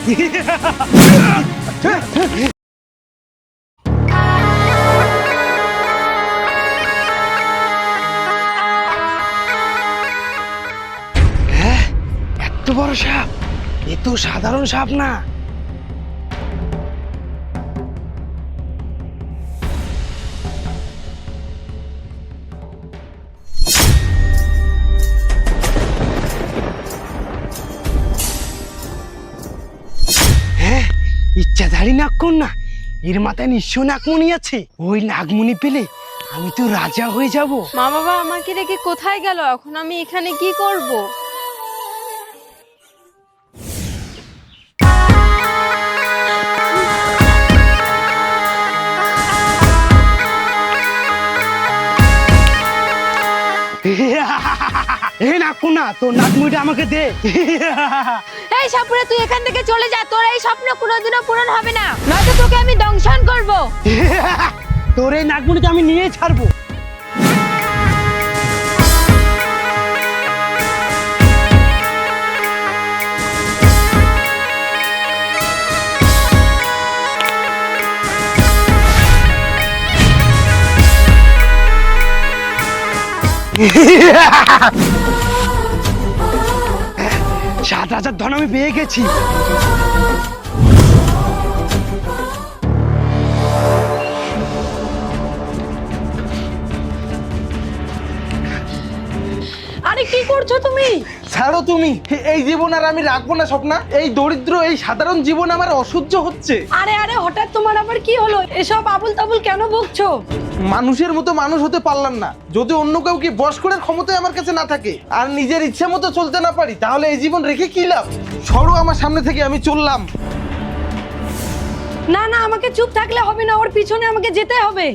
এত বড় সাপ, এ তো সাধারণ সাপ না। হ্যাঁ, ইচ্ছাধারী নাগকন্যা, এর মাথায় নিশ্চয় নাগমণি আছে। ওই নাগমণি পেলে আমি তো রাজা হয়ে যাব। মা বাবা আমাকে রেখে কোথায় গেল? এখন আমি এখানে কি করব? হে নাগকন্যা, তোর নাগমণিটা আমাকে দে। এই সাপুরে, তুই এখান থেকে চলে যা। তোর এই স্বপ্ন কোনোদিনও পূরণ হবে না, নয়তো তোকে আমি দংশন করব। তোর এই নাগমণিটা আমি নিয়ে ছাড়বো। সাত হাজার ধন আমি পেয়ে গেছি। আরে কি করছো তুমি? ছাড়ো তুমি, এই জীবন আর আমি রাখবো না স্বপ্না। এই দরিদ্র, এই সাধারণ জীবন আমার অসহ্য হচ্ছে। আরে আরে, হঠাৎ তোমার আবার কি হলো? এসব আবুল তাবুল কেন বকছো? মানুষের মতো মানুষ হতে পারলাম না। যদি অন্য কাউকে বশ করার ক্ষমতাই আমার কাছে না থাকে আর নিজের ইচ্ছা মতো চলতে না পারি, তাহলে এই জীবন রেখে কি লাভ? সরো আমার সামনে থেকে, আমি চললাম। না না, আমাকে চুপ থাকলে হবে না, ওর পিছনে আমাকে যেতে হবে।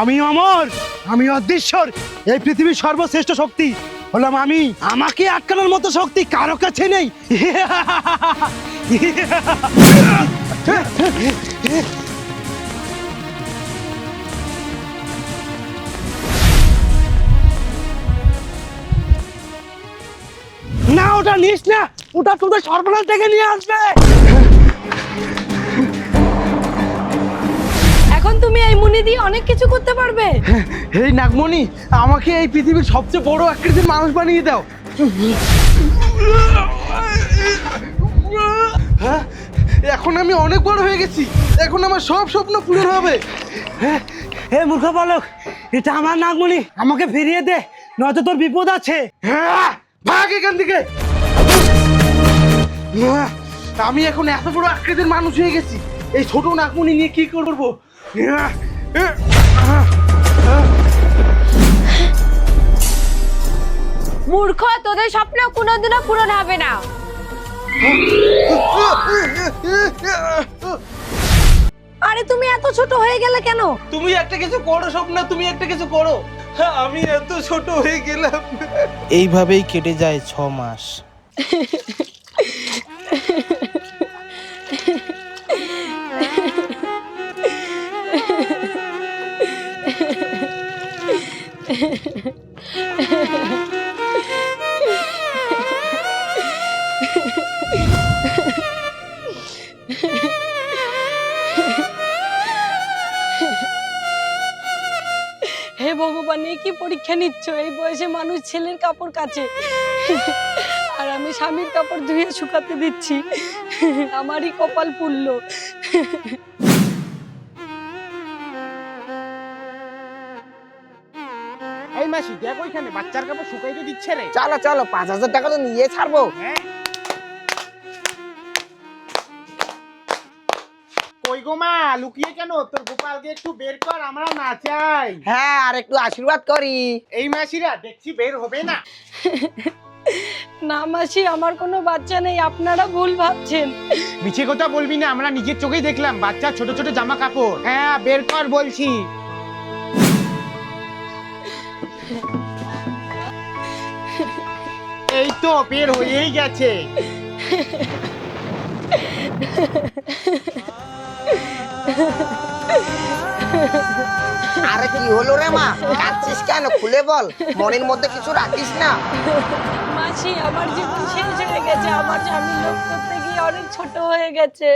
আমি অমর, আমি অদৃশ্যর। এই পৃথিবীর সর্বশ্রেষ্ঠ শক্তি হলাম আমি। আমাকে আটকানোর মতো শক্তি কারো কাছে নেই। না, ওটা নিস না, ওটা তোদের সর্বনাশ থেকে নিয়ে আসবে। এখন তুমি এই মুনি দিয়ে অনেক কিছু করতে পারবে। এই নাগমণি, আমাকে এই পৃথিবীর সবচেয়ে বড় আকৃতির মানুষ বানিয়ে দাও। হ্যাঁ, এখন আমি অনেক বড় হয়ে গেছি। এখন আমার সব স্বপ্ন পূরণ হবে। হে মূর্খ বালক, এটা আমার নাগমণি, আমাকে ফিরিয়ে দে, নয়তো তোর বিপদ আছে। হ্যাঁ, ভাগ এখান থেকে। আমি এখন এত বড় আকৃতির মানুষ হয়ে গেছি, এই ছোট নাগমণি নিয়ে কি করবো? মূর্খ, তোদের স্বপ্ন কোনোদিনও পূরণ হবে না। আরে তুমি এত ছোট হয়ে গেলে কেন? তুমি একটা কিছু করো স্বপ্না, তুমি একটা কিছু করো। আমি এত ছোট হয়ে গেলাম। এইভাবেই কেটে যায় 6 মাস। হে ভগবান, এ কি পরীক্ষা নিচ্ছ? এই বয়সে মানুষ ছেলের কাপড় কাচে, আর আমি স্বামীর কাপড় ধুয়ে শুকাতে দিচ্ছি। আমারই কপাল পুড়লো। এই মাসি দেখ, ওইখানে বাচ্চার কাপড় শুকাইতে দিচ্ছে রে। চলো চলো, 5,000 টাকা তো নিয়ে ছাড়বো। কই গো মা, লুকিয়ে কেন? তোর গোপালকে একটু বের কর, আমরা নাচাই। হ্যাঁ, আর একটু আশীর্বাদ করি। এই মাসিরা দেখছি বের হবে না। না মাসি, আমার কোনো বাচ্চা নেই, আপনারা ভুল ভাবছেন। মিছে কথা বলবি না, আমরা নিজের চোখেই দেখলাম বাচ্চা ছোট ছোট জামা কাপড়। হ্যাঁ, বের কর বলছি। এই তো বের হয়েই গেছে। আরে কি হলো রে মা, কাঁদছিস কেন? খুলে বল, মনের মধ্যে কিছু রাখিস না। মাসি, আমার জীবন শেষ হয়ে গেছে। আমার স্বামী লোভ করতে গিয়ে অনেক ছোট হয়ে গেছে।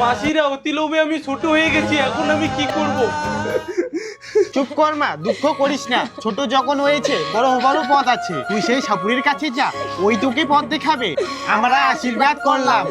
মাসিরা অতি লোভে আমি ছোট হয়ে গেছি, এখন আমি কি করব? চুপ কর মা, দুঃখ করিস না। ছোট যখন হয়েছে বড় হবারও পথ আছে। তুই সেই সাপুরের কাছে যা, ওই তোকে পথ দেখাবে। আমরা আশীর্বাদ করলাম।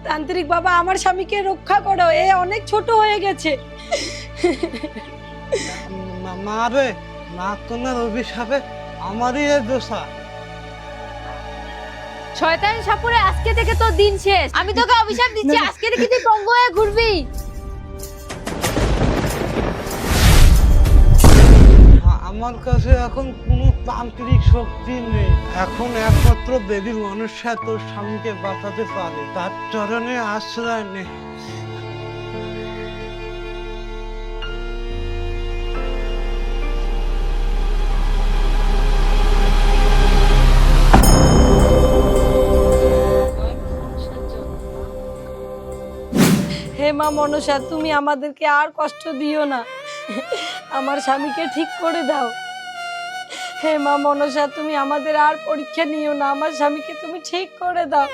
তান্ত্রিক বাবা, আমার স্বামীকে রক্ষা করো, এ অনেক ছোট হয়ে গেছে। মা রে, নাক কন্যার অভিশাপে আমারই এর দোষা। শয়তান সাপুরে, আজকে থেকে তোর দিন শেষ। আমি তোকে অভিশাপ দিচ্ছি, আজকে থেকে তুই পঙ্গু হয়ে ঘুরবি। আমার কাছে এখন কোনো তান্ত্রিক শক্তি নেই। এখন একমাত্র দেবীর মনুষ্যা তোর স্বামীকে বাঁচাতে পারে, তার চরণে আশ্রয় নে। হে মা মনসা, তুমি আমাদেরকে আর কষ্ট দিও না, আমার স্বামীকে ঠিক করে দাও। হে মা মনসা, তুমি আমাদের আর পরীক্ষা নিও না, আমার স্বামীকে তুমি ঠিক করে দাও।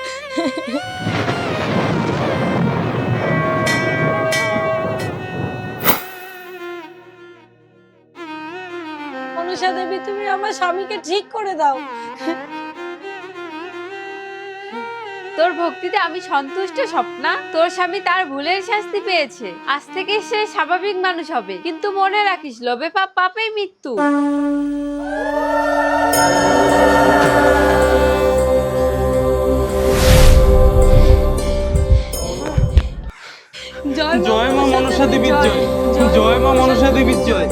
মনসা দেবী, তুমি আমার স্বামীকে ঠিক করে দাও। তোর ভক্তিতে আমি সন্তুষ্ট স্বপ্না। তোর স্বামী তার ভুলের শাস্তি পেয়েছে, আজ থেকে সে স্বাভাবিক মানুষ হবে। কিন্তু মনে রাখিস, লোভে পাপ, পাপেই মৃত্যু। জয় মা মনসা দেবীর জয়। জয় মা মনসা দেবীর জয়।